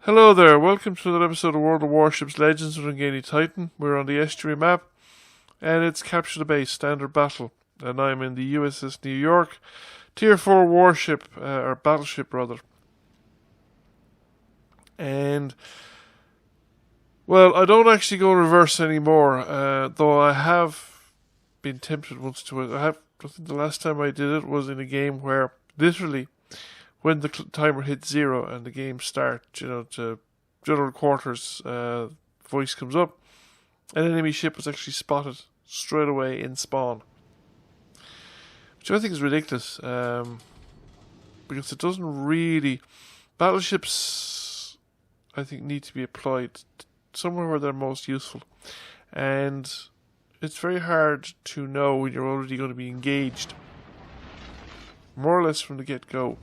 Hello there, welcome to another episode of World of Warships Legends with Ungainly Titan. We're on the estuary map, and it's Capture the Base, Standard Battle. And I'm in the U.S.S New York, Tier 4 warship, or battleship rather. And, well, I don't actually go reverse anymore, though I have been tempted once to it. I think the last time I did it was in a game where, literally, when the timer hits 0 and the game starts, to general quarters, voice comes up, an enemy ship was actually spotted straight away in spawn. Which I think is ridiculous, because it doesn't really... Battleships, I think, need to be applied somewhere where they're most useful. And it's very hard to know when you're already going to be engaged, more or less from the get-go,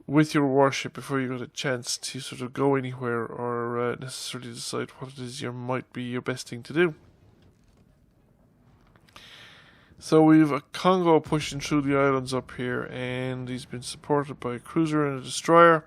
with your warship before you got a chance to sort of go anywhere or necessarily decide what it is might be your best thing to do. So we've a Kongo pushing through the islands up here, and he's been supported by a cruiser and a destroyer,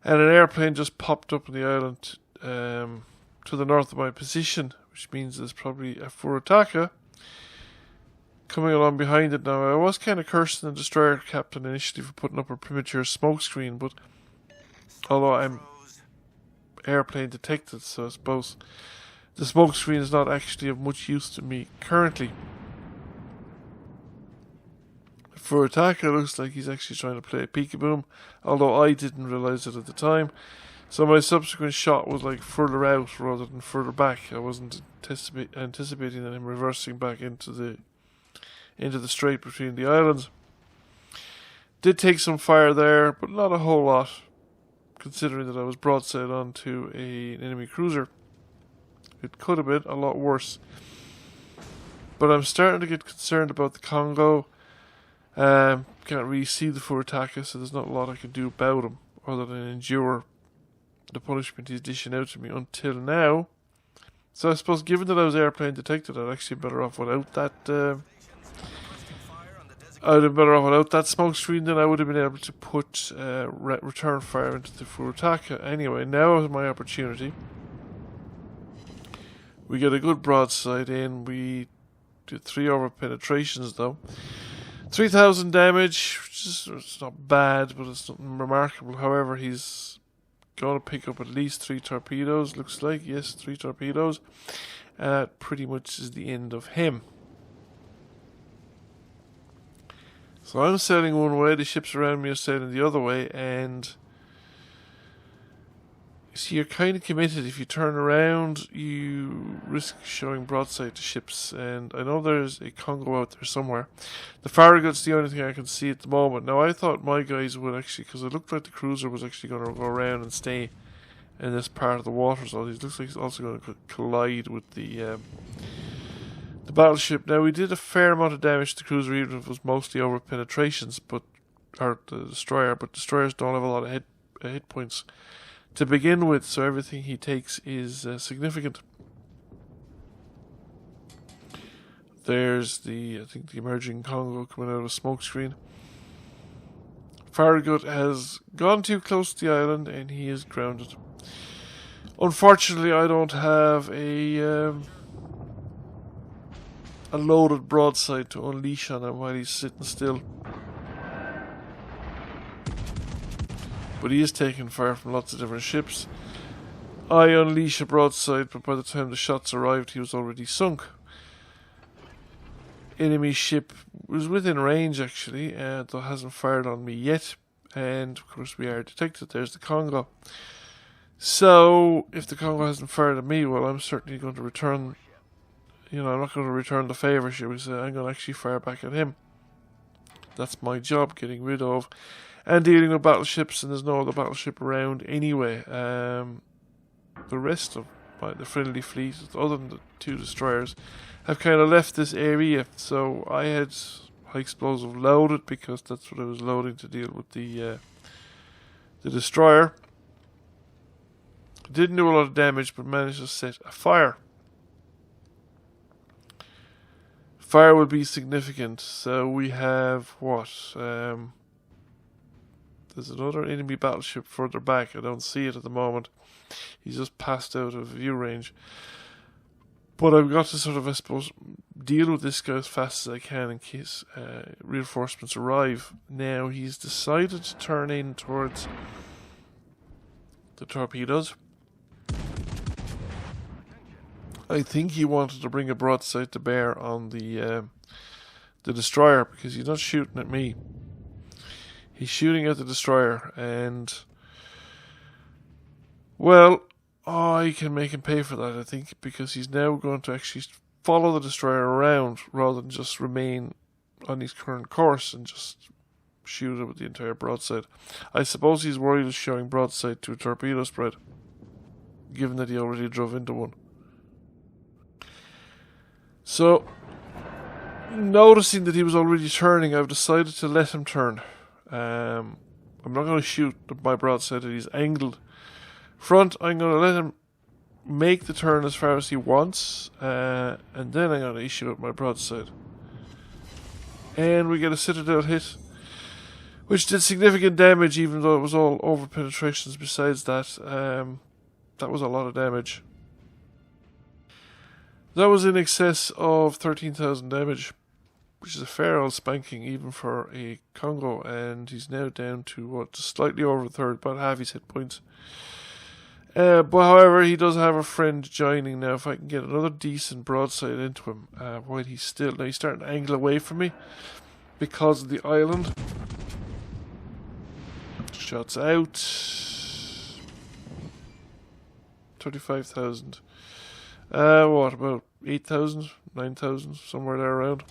and an airplane just popped up on the island to the north of my position, which means there's probably a Furataka coming along behind it. Now, I was kind of cursing the destroyer captain initially for putting up a premature smoke screen, but although I'm airplane detected, so I suppose the smoke screen is not actually of much use to me currently. For Attacker, it looks like he's actually trying to play a peekaboo, although I didn't realise it at the time. So my subsequent shot was like further out rather than further back. I wasn't anticipating him reversing back into the strait between the islands. Did take some fire there, but not a whole lot, considering that I was broadside onto an enemy cruiser. It could have been a lot worse. But I'm starting to get concerned about the Kongo. Can't really see the Furataka, so there's not a lot I can do about him other than endure the punishment he's dishing out to me until now. So I suppose, given that I was airplane detected, I'd actually be better off without that. I'd have been better off without that smoke screen. Then I would have been able to put return fire into the Furataka. Anyway, now is my opportunity. We get a good broadside in. We did 3 over penetrations though. 3,000 damage, which is it's not bad, but it's nothing remarkable. However, he's going to pick up at least 3 torpedoes, looks like. Yes, 3 torpedoes. And that pretty much is the end of him. So I'm sailing one way, the ships around me are sailing the other way, and you see, you're kind of committed. If you turn around, you risk showing broadside to ships, and I know there's a Kongo out there somewhere. The Farragut's the only thing I can see at the moment. Now, I thought my guys would actually, because it looked like the cruiser was actually going to go around and stay in this part of the water, so it looks like it's also going to collide with the battleship. Now, we did a fair amount of damage to the cruiser, even if it was mostly over penetrations, or the destroyer, but destroyers don't have a lot of hit points to begin with, so everything he takes is significant. There's I think the emerging Kongo coming out of a smoke screen. Farragut has gone too close to the island and he is grounded. Unfortunately, I don't have a loaded broadside to unleash on him while he's sitting still. But he is taking fire from lots of different ships. I unleash a broadside, but by the time the shots arrived, he was already sunk. Enemy ship was within range, actually, though hasn't fired on me yet. And, of course, we are detected. There's the Kongo. So, if the Kongo hasn't fired at me, well, I'm certainly going to return... I'm not going to return the favour, shall we say. I'm going to actually fire back at him. That's my job, getting rid of and dealing with battleships, and there's no other battleship around anyway. The rest of the friendly fleet, other than the 2 destroyers, have kind of left this area. So I had high explosive loaded because that's what I was loading to deal with the destroyer. Didn't do a lot of damage, but managed to set a fire. Fire will be significant. So we have what? There's another enemy battleship further back. I don't see it at the moment. He's just passed out of view range. But I've got to sort of, I suppose, deal with this guy as fast as I can in case reinforcements arrive. Now, he's decided to turn in towards the torpedoes. I think he wanted to bring a broadside to bear on the destroyer, because he's not shooting at me. He's shooting at the destroyer, and well, I can make him pay for that, I think, because he's now going to actually follow the destroyer around rather than just remain on his current course and just shoot it with the entire broadside. I suppose he's worried of showing broadside to a torpedo spread, given that he already drove into one. So, noticing that he was already turning, I've decided to let him turn. I'm not going to shoot my broadside at his angled front. I'm going to let him make the turn as far as he wants, and then I'm going to issue it my broadside. And we get a citadel hit, which did significant damage, even though it was all over penetrations. Besides that, that was a lot of damage. That was in excess of 13,000 damage, which is a fair old spanking even for a Kongo, and he's now down to what, slightly over a third, about half his hit points. But however, he does have a friend joining now. If I can get another decent broadside into him, while he's still, now he's starting to angle away from me because of the island. Shots out. 35,000. What, about 8,000, 9,000, somewhere there around.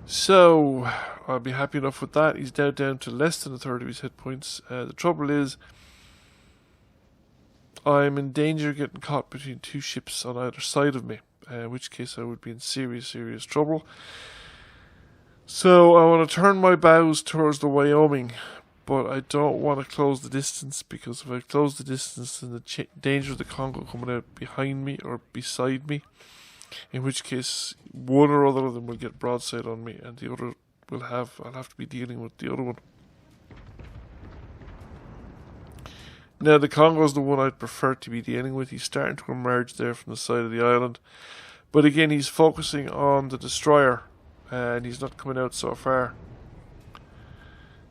So, I'll be happy enough with that. He's now down to less than a third of his hit points. The trouble is, I'm in danger of getting caught between two ships on either side of me, in which case I would be in serious, serious trouble. So, I want to turn my bows towards the Wyoming, but I don't want to close the distance, because if I close the distance, then the danger of the Kongo coming out behind me or beside me, in which case one or other of them will get broadside on me, and the other will have, I'll have to be dealing with the other one. Now the Kongo is the one I'd prefer to be dealing with. He's starting to emerge there from the side of the island, but again he's focusing on the destroyer, and he's not coming out so far.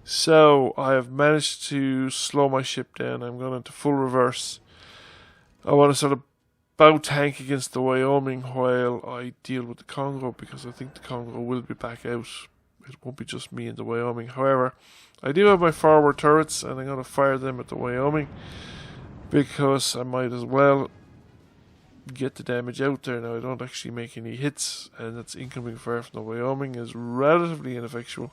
So I have managed to slow my ship down. I'm going into full reverse. I want to sort of bow tank against the Wyoming while I deal with the Kongo, because I think the Kongo will be back out. It won't be just me and the Wyoming. However, I do have my forward turrets, and I'm going to fire them at the Wyoming, because I might as well get the damage out there. Now I don't actually make any hits, and that's incoming fire from the Wyoming is relatively ineffectual,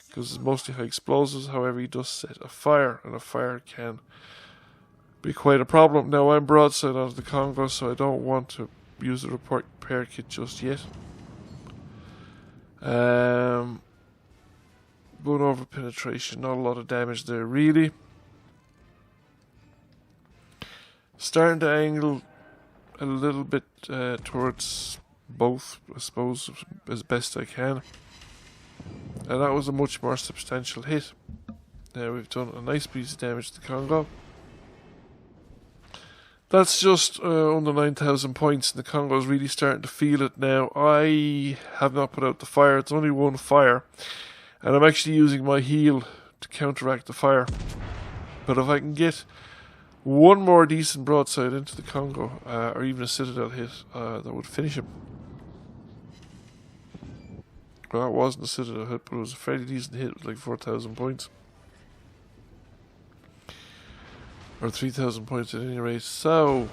because it's mostly high explosives. However, he does set a fire, and a fire can be quite a problem. Now I'm broadside onto the Kongo, so I don't want to use the repair kit just yet. Going over penetration, not a lot of damage there really. Starting to angle a little bit towards both, I suppose, as best I can. And that was a much more substantial hit. Now we've done a nice piece of damage to the Kongo. That's just under 9,000 points, and the Kongo is really starting to feel it now. I have not put out the fire. It's only one fire, and I'm actually using my heel to counteract the fire. But if I can get one more decent broadside into the Kongo, or even a citadel hit, that would finish him. Well, it wasn't a citadel hit, but it was a fairly decent hit with like 4,000 points. Or 3,000 points at any rate. So,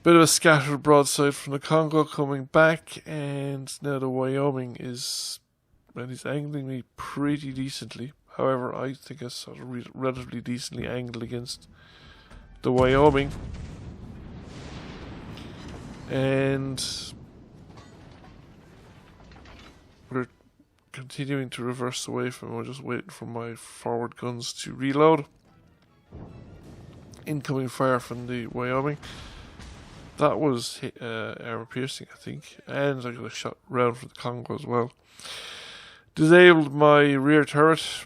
bit of a scattered broadside from the Kongo coming back, and now the Wyoming is, and he's angling me pretty decently. However, I think I sort of relatively decently angled against the Wyoming. And we're continuing to reverse away from him. We're just waiting for my forward guns to reload. Incoming fire from the Wyoming. That was armor piercing, I think, and I got a shot round for the Kongo as well. Disabled my rear turret,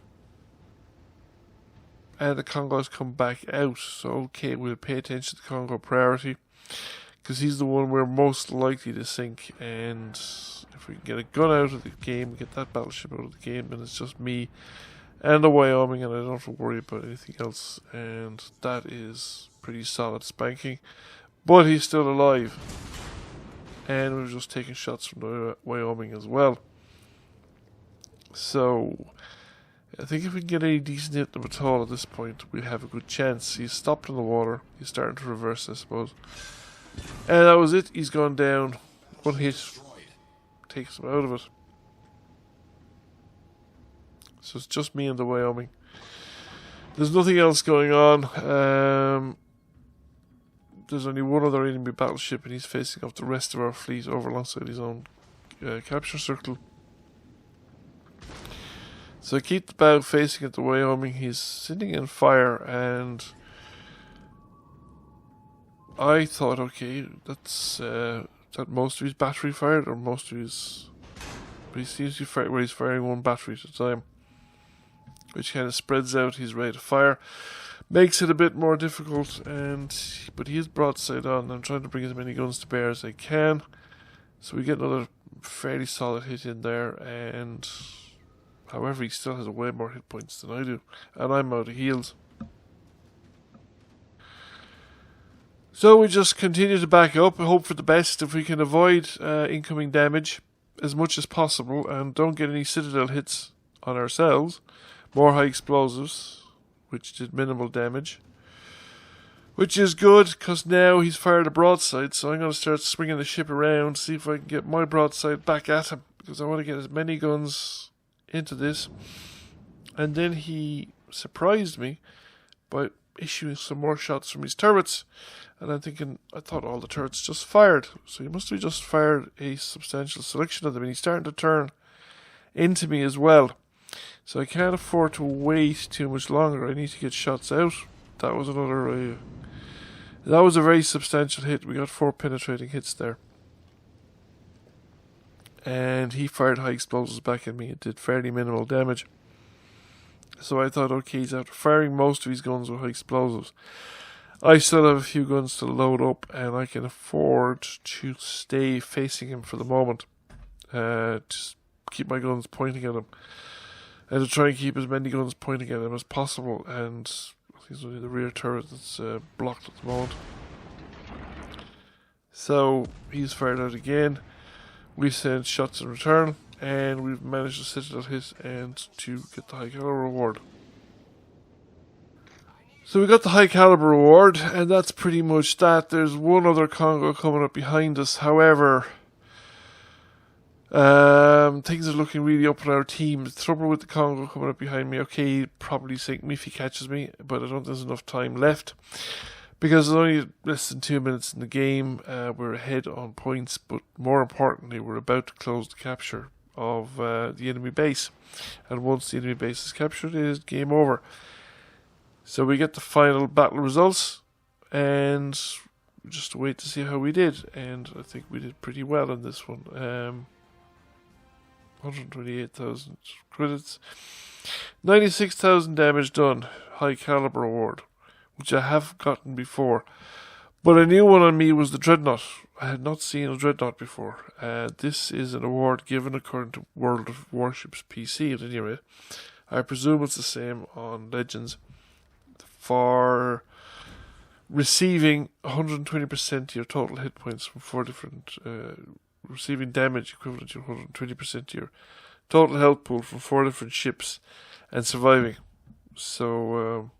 and the Kongo's come back out. So okay, we'll pay attention to the Kongo priority, because he's the one we're most likely to sink. And if we can get a gun out of the game, get that battleship out of the game, then it's just me and the Wyoming, and I don't have to worry about anything else. And that is pretty solid spanking. But he's still alive. And we've just taken shots from the Wyoming as well. So I think if we can get any decent hit them at all at this point, we'll have a good chance. He's stopped in the water. He's starting to reverse, I suppose. And that was it. He's gone down. One hit takes him out of it. So it's just me and the Wyoming. There's nothing else going on. There's only one other enemy battleship, and he's facing off the rest of our fleet over alongside his own capture circle. So I keep the bow facing at the Wyoming. He's sitting in fire, and I thought, okay, that's that most of his battery fired, or most of his. But he seems to be where he's firing one battery at a time, which kind of spreads out his rate of fire, makes it a bit more difficult. But he is broadside on. I'm trying to bring as many guns to bear as I can, so we get another fairly solid hit in there. And however, he still has way more hit points than I do, and I'm out of heals. So we just continue to back up and hope for the best. If we can avoid incoming damage as much as possible and don't get any citadel hits on ourselves, more high explosives, which did minimal damage, which is good because now he's fired a broadside. So I'm going to start swinging the ship around, see if I can get my broadside back at him, because I want to get as many guns into this. And then he surprised me by issuing some more shots from his turrets, and I'm thinking, I thought all the turrets just fired, so he must have just fired a substantial selection of them, and he's starting to turn into me as well. So I can't afford to wait too much longer. I need to get shots out. That was another that was a very substantial hit. We got 4 penetrating hits there. And he fired high explosives back at me. It did fairly minimal damage. So I thought, okay, he's after firing most of his guns with high explosives. I still have a few guns to load up, and I can afford to stay facing him for the moment. Just keep my guns pointing at him, and to try and keep as many guns pointing at him as possible. And I think it's only the rear turret that's blocked at the moment. So he's fired out again. We sent shots in return, and we've managed to citadel hit and to get the high caliber reward. So we got the high caliber reward, and that's pretty much that. There's one other Kongo coming up behind us. However, things are looking really up on our team. The trouble with the Kongo coming up behind me, okay, he'll probably sink me if he catches me, but I don't think there's enough time left, because there's only less than 2 minutes in the game. We're ahead on points, but more importantly, we're about to close the capture of the enemy base. And once the enemy base is captured, it is game over. So we get the final battle results, and just wait to see how we did. And I think we did pretty well in this one. 128,000 credits, 96,000 damage done, high caliber award, which I have gotten before. But a new one on me was the Dreadnought. I had not seen a Dreadnought before. This is an award given according to World of Warships PC at any rate. I presume it's the same on Legends, for receiving 120% of your total hit points from 4 different, receiving damage equivalent to 120% of your total health pool from 4 different ships, and surviving. So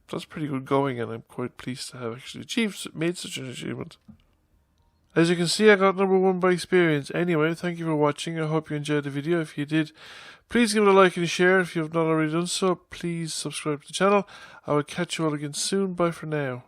that's pretty good going, and I'm quite pleased to have actually made such an achievement. As you can see, I got number 1 by experience. Anyway, thank you for watching. I hope you enjoyed the video. If you did, please give it a like and a share. If you have not already done so, please subscribe to the channel. I will catch you all again soon. Bye for now.